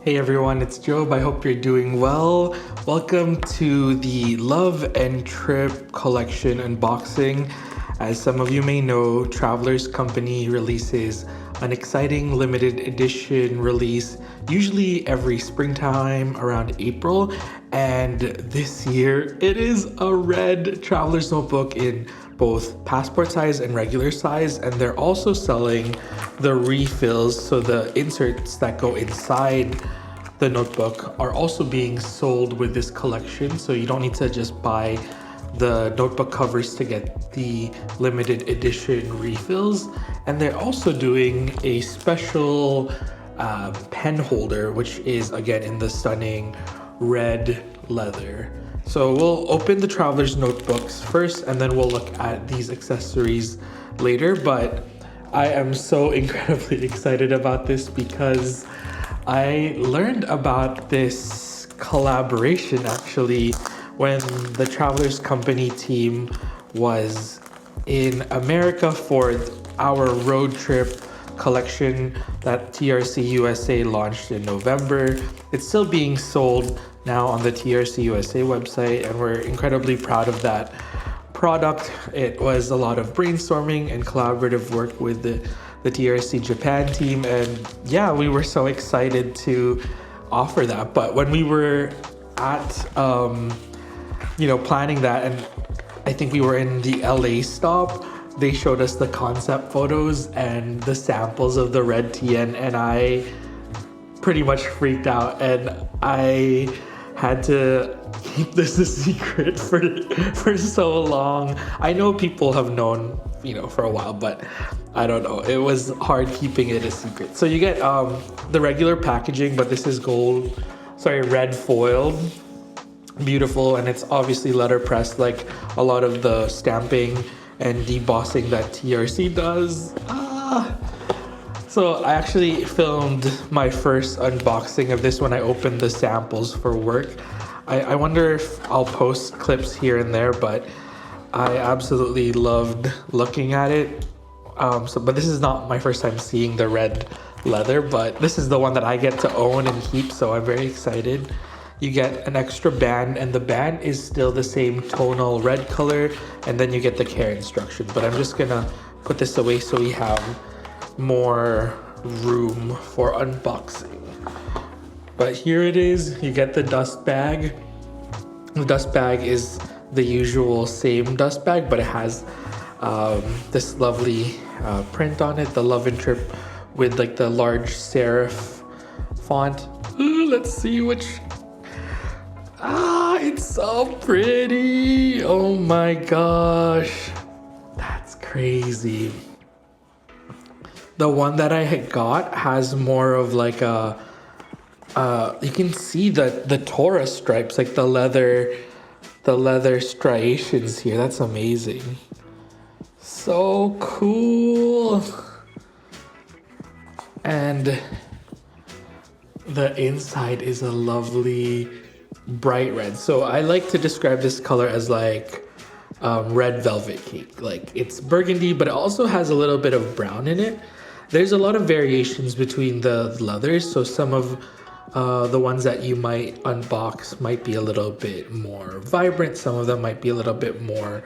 Hey everyone, it's Job. I hope you're doing well. Welcome to the Love and Trip collection unboxing. As some of you may know, Travelers Company releases an exciting limited edition release, usually every springtime around April. And this year, it is a red Traveler's Notebook in both passport size and regular size. And they're also selling the refills, so the inserts that go inside the notebook are also being sold with this collection. So you don't need to just buy the notebook covers to get the limited edition refills. And they're also doing a special pen holder, which is again in the stunning red leather. So we'll open the Traveler's Notebooks first, and then we'll look at these accessories later. But I am so incredibly excited about this because I learned about this collaboration actually when the Travelers Company team was in America for our road trip collection that TRC USA launched in November. It's still being sold now on the TRC USA website, and we're incredibly proud of that product. It was a lot of brainstorming and collaborative work with the TRC Japan team, and yeah, we were so excited to offer that. But when we were at planning that, and I think we were in the LA stop, they showed us the concept photos and the samples of the red TN, and I pretty much freaked out, and I had to keep this a secret for so long. I know people have known, for a while, but I don't know. It was hard keeping it a secret. So you get the regular packaging, but this is red foiled. Beautiful, and it's obviously letterpressed like a lot of the stamping and debossing that TRC does. So I actually filmed my first unboxing of this when I opened the samples for work. I wonder if I'll post clips here and there, but I absolutely loved looking at it. But this is not my first time seeing the red leather, but this is the one that I get to own and keep, so I'm very excited. You get an extra band, and the band is still the same tonal red color, and then you get the care instructions. But I'm just gonna put this away so we have more room for unboxing. But here it is. You get the dust bag. The dust bag is the usual same dust bag, but it has this lovely print on it, the Love and Trip with like the large serif font. Ooh, let's see which. It's so pretty. Oh my gosh, that's crazy. The one that I had got has more of like a you can see the Taurus stripes, like the leather striations here. That's amazing. So cool. And the inside is a lovely bright red. So I like to describe this color as like red velvet cake. Like it's burgundy, but it also has a little bit of brown in it. There's a lot of variations between the leathers. So some of the ones that you might unbox might be a little bit more vibrant. Some of them might be a little bit more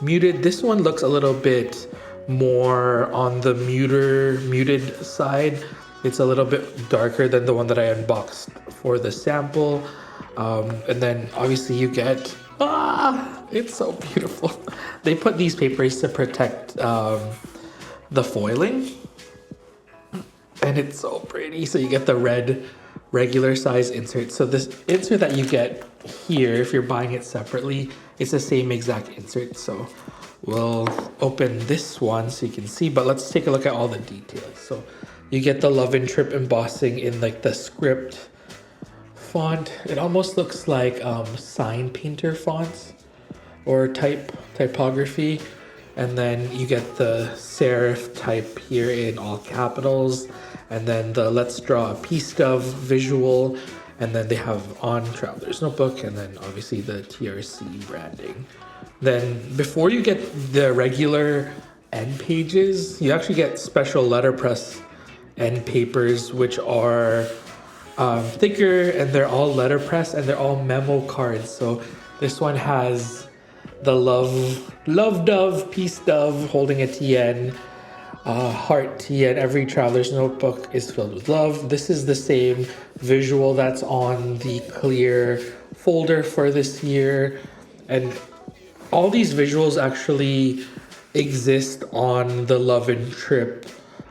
muted. This one looks a little bit more on the muted side. It's a little bit darker than the one that I unboxed for the sample. And then obviously you get, it's so beautiful. They put these papers to protect the foiling, and it's so pretty. So you get the red regular size insert. So this insert that you get here, if you're buying it separately, it's the same exact insert. So we'll open this one so you can see, but let's take a look at all the details. So you get the Love and Trip embossing in like the script font. It almost looks like sign painter fonts or typography. And then you get the serif type here in all capitals, and then the let's draw a piece of visual, and then they have on Traveler's Notebook, and then obviously the TRC branding. Then before you get the regular end pages, you actually get special letterpress end papers, which are thicker, and they're all letterpress, and they're all memo cards. So this one has the love dove, peace dove holding a TN, heart TN. Every traveler's notebook is filled with love. This is the same visual that's on the clear folder for this year, and all these visuals actually exist on the Love and Trip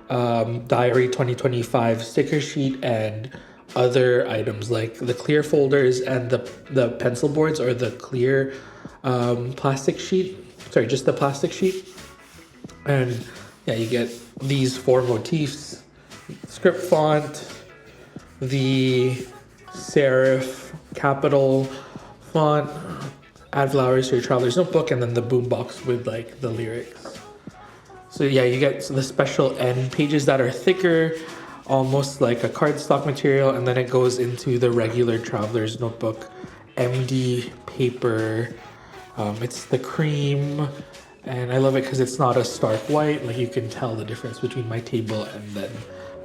Diary 2025 sticker sheet and other items like the clear folders and the pencil boards, or the clear plastic sheet. Sorry, just the plastic sheet. And yeah, you get these 4 motifs: script font, the serif capital font, add flowers to your traveler's notebook, and then the boombox with like the lyrics. So yeah, you get the special end pages that are thicker, almost like a cardstock material, and then it goes into the regular traveler's notebook MD paper. It's the cream, and I love it because it's not a stark white. Like, you can tell the difference between my table and then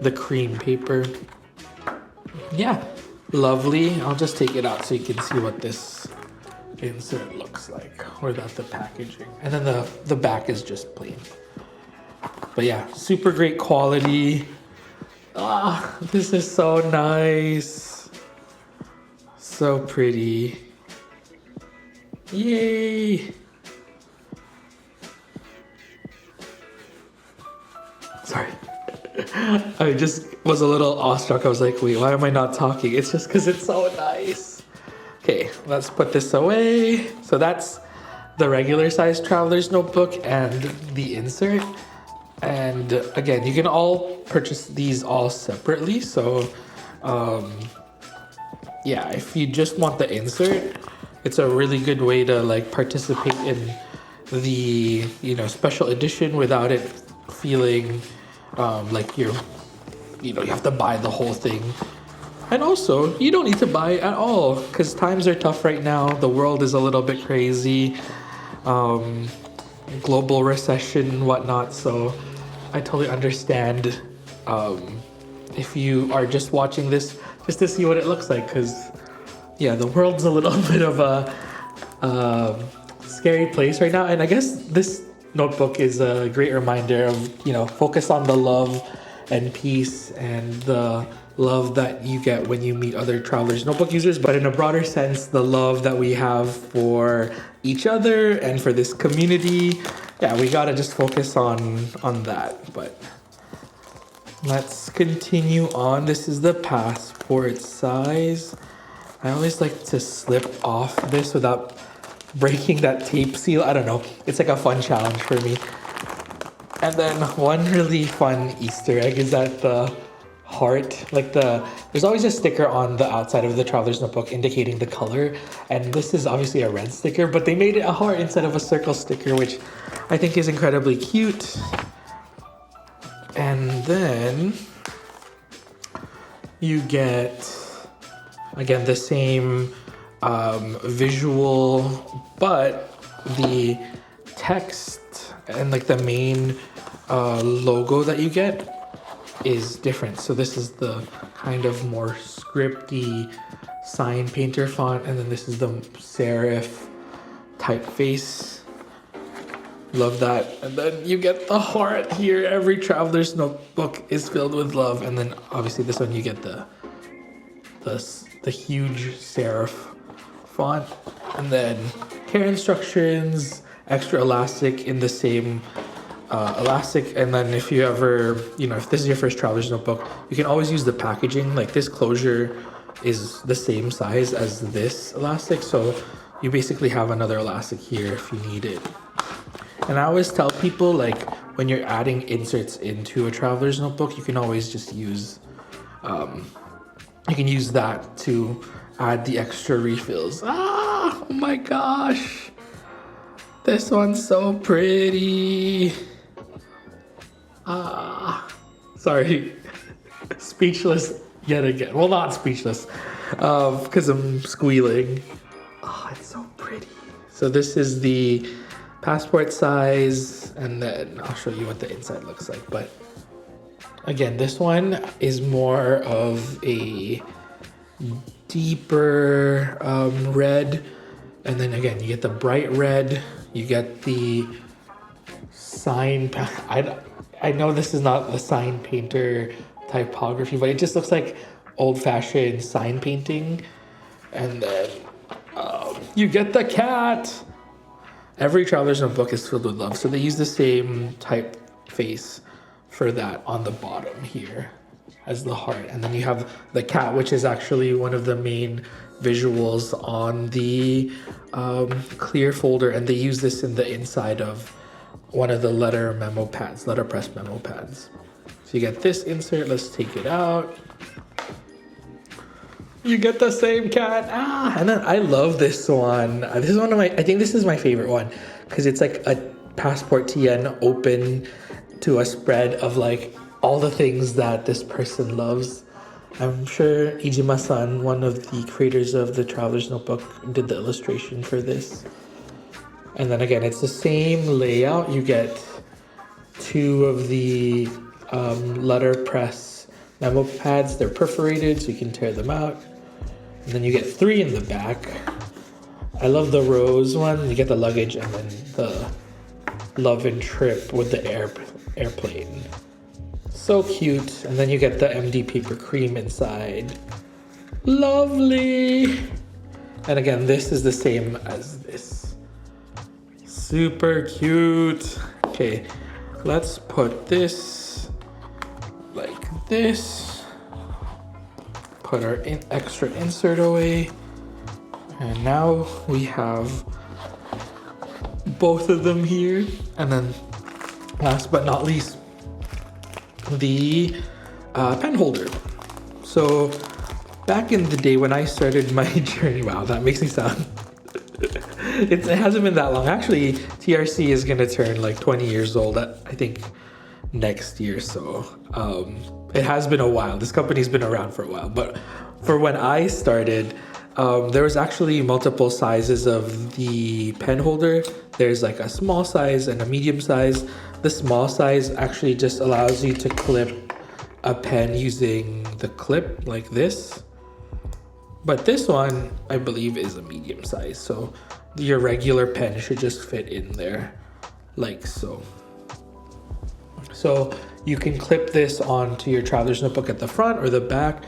the cream paper. Yeah, lovely. I'll just take it out so you can see what this insert looks like without the packaging, and then the back is just plain. But yeah, super great quality. This is so nice, so pretty. Yay! Sorry. I just was a little awestruck. I was like, wait, why am I not talking? It's just because it's so nice. Okay, let's put this away. So that's the regular size traveler's notebook and the insert. And again, you can all purchase these all separately. So yeah, if you just want the insert, it's a really good way to like participate in the, you know, special edition without it feeling like you have to buy the whole thing. And also, you don't need to buy it at all, because times are tough right now. The world is a little bit crazy, global recession and whatnot. So I totally understand if you are just watching this just to see what it looks like, because yeah, the world's a little bit of a scary place right now. And I guess this notebook is a great reminder of, you know, focus on the love and peace and the love that you get when you meet other travelers notebook users, but in a broader sense, the love that we have for each other and for this community. Yeah, we gotta just focus on that. But let's continue on. This is the passport size. I always like to slip off this without breaking that tape seal. I don't know, it's like a fun challenge for me. And then one really fun Easter egg is that the heart, like there's always a sticker on the outside of the traveler's notebook indicating the color, and this is obviously a red sticker, but they made it a heart instead of a circle sticker, which I think is incredibly cute. And then you get, again, the same visual, but the text and like the main logo that you get is different. So this is the kind of more scripty sign painter font, and then this is the serif typeface. Love that. And then you get the heart here. Every traveler's notebook is filled with love. And then obviously this one you get the huge serif font, and then care instructions, extra elastic in the same elastic. And then if you ever, you know, if this is your first traveler's notebook, you can always use the packaging. Like, this closure is the same size as this elastic, so you basically have another elastic here if you need it. And I always tell people, like, when you're adding inserts into a traveler's notebook, you can always just use you can use that to add the extra refills. Oh my gosh, this one's so pretty. Sorry, speechless yet again. Well, not speechless, because I'm squealing. Oh, it's so pretty. So this is the passport size, and then I'll show you what the inside looks like. But again, this one is more of a deeper red, and then again you get the bright red. You get the sign. I know this is not a sign painter typography, but it just looks like old-fashioned sign painting. And then you get the cat. Every traveler's notebook is filled with love, so they use the same typeface for that on the bottom here as the heart. And then you have the cat, which is actually one of the main visuals on the clear folder, and they use this in the inside of one of the letterpress memo pads. So you get this insert. Let's take it out. You get the same cat. And then I love this one. This is one of I think this is my favorite one because it's like a passport TN open to a spread of like all the things that this person loves. I'm sure Ijima-san, one of the creators of the Traveler's Notebook, did the illustration for this. And then again, it's the same layout. You get two of the letterpress memo pads. They're perforated, so you can tear them out. And then you get three in the back. I love the rose one. You get the luggage and then the Love and Trip with the airplane. So cute. And then you get the MD paper cream inside. Lovely. And again, this is the same as this. Super cute. Okay, let's put this like this. Put our extra insert away. And now we have both of them here. And then last but not least, the pen holder. So back in the day when I started my journey, wow, that makes me sound it hasn't been that long. Actually, TRC is gonna turn like 20 years old, I think next year. So it has been a while. This company's been around for a while. But for when I started, there was actually multiple sizes of the pen holder. There's like a small size and a medium size. The small size actually just allows you to clip a pen using the clip like this. But this one, I believe, is a medium size. So your regular pen should just fit in there like so. So you can clip this onto your traveler's notebook at the front or the back.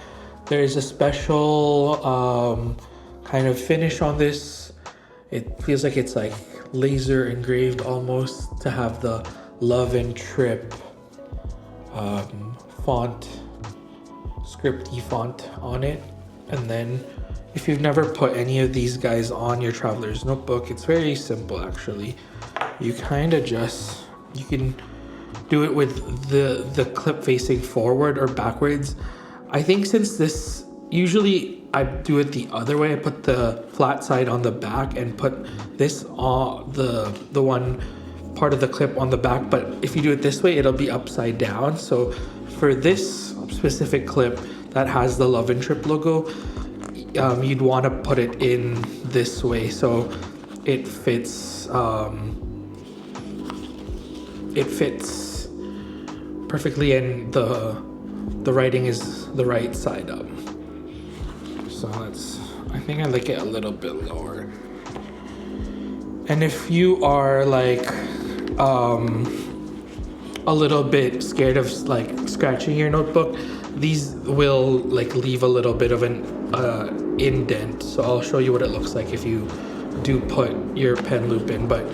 There's a special kind of finish on this. It feels like it's like laser engraved almost to have the Love and Trip font, scripty font on it. And then if you've never put any of these guys on your traveler's notebook, it's very simple actually. You kind of just, you can do it with the clip facing forward or backwards. I think since this, usually I do it the other way. I put the flat side on the back and put this on the one part of the clip on the back. But if you do it this way, it'll be upside down. So for this specific clip that has the Love and Trip logo, you'd want to put it in this way so it fits perfectly, and the writing is the right side up. So I think I like it a little bit lower. And if you are like a little bit scared of like scratching your notebook, these will like leave a little bit of an indent. So I'll show you what it looks like if you do put your pen loop in. But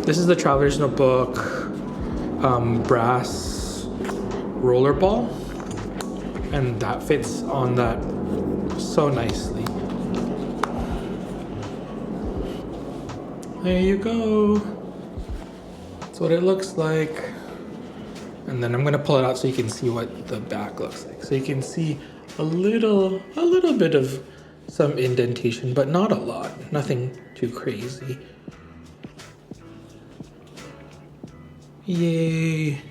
this is the Traveler's Notebook brass roller ball, and that fits on that so nicely. There you go. That's what it looks like. And then I'm gonna pull it out so you can see what the back looks like. So you can see a little bit of some indentation, but not a lot. Nothing too crazy. Yay.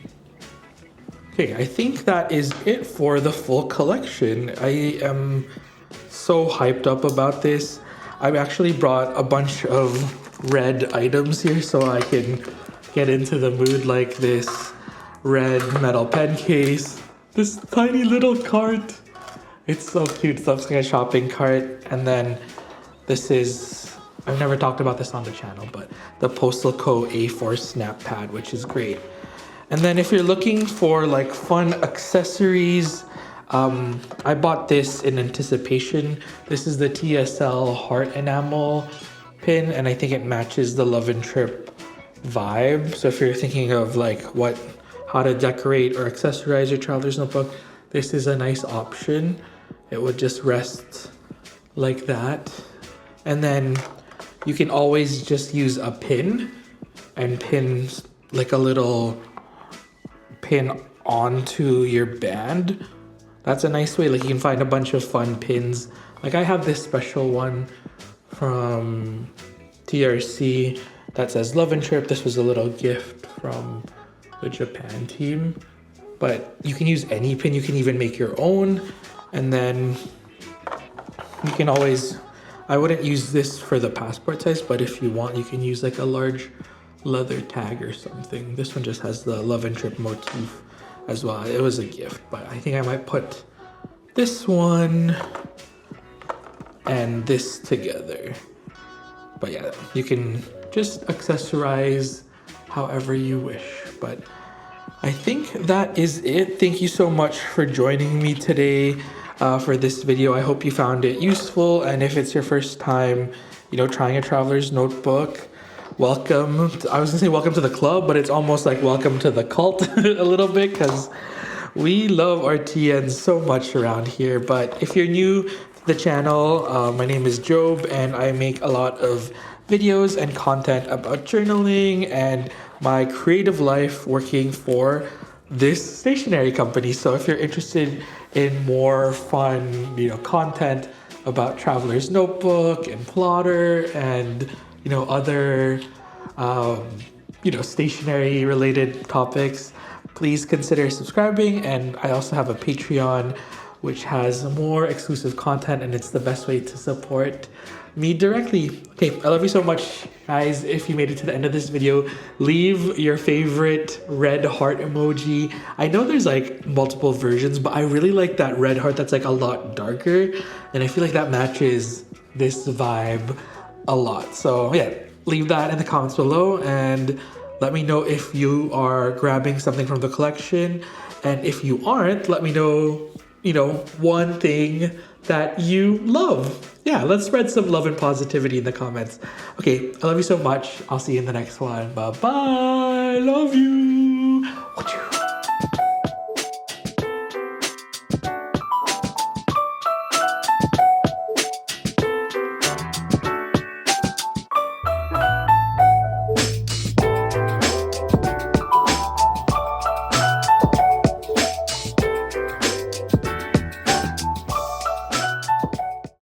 Okay, I think that is it for the full collection. I am so hyped up about this. I've actually brought a bunch of red items here so I can get into the mood, like this red metal pen case, this tiny little cart, It's so cute. It looks like a shopping cart. And then this is, I've never talked about this on the channel, but the Postal Co. A4 snap pad, which is great. And then if you're looking for like fun accessories, I bought this in anticipation. This is the TSL heart enamel pin, and I think it matches the Love and Trip vibe. So if you're thinking of like how to decorate or accessorize your traveler's notebook, this is a nice option. It would just rest like that. And then you can always just use a pin and pin like a little pin onto your band. That's a nice way. Like you can find a bunch of fun pins. Like I have this special one from TRC that says Love and Trip. This was a little gift from the Japan team. But you can use any pin. You can even make your own. And then you can always, I wouldn't use this for the passport size, but if you want, you can use like a large leather tag or something. This one just has the Love and Trip motif as well. It was a gift, but I think I might put this one and this together. But yeah, you can just accessorize however you wish. But I think that is it. Thank you so much for joining me today for this video. I hope you found it useful. And if it's your first time, trying a traveler's notebook, welcome. I was gonna say welcome to the club, but it's almost like welcome to the cult a little bit, because we love our TNs so much around here. But if you're new to the channel, my name is Job, and I make a lot of videos and content about journaling and my creative life working for this stationery company. So if you're interested in more fun, content about Traveler's Notebook and Plotter and other stationery related topics, please consider subscribing. And I also have a Patreon which has more exclusive content, and it's the best way to support me directly. Okay, I love you so much, guys. If you made it to the end of this video, leave your favorite red heart emoji. I know there's like multiple versions, but I really like that red heart that's like a lot darker, and I feel like that matches this vibe a lot. So yeah, leave that in the comments below and let me know if you are grabbing something from the collection, and if you aren't, let me know one thing that you love. Yeah, let's spread some love and positivity in the comments. Okay, I love you so much. I'll see you in the next one. Bye bye. Love you.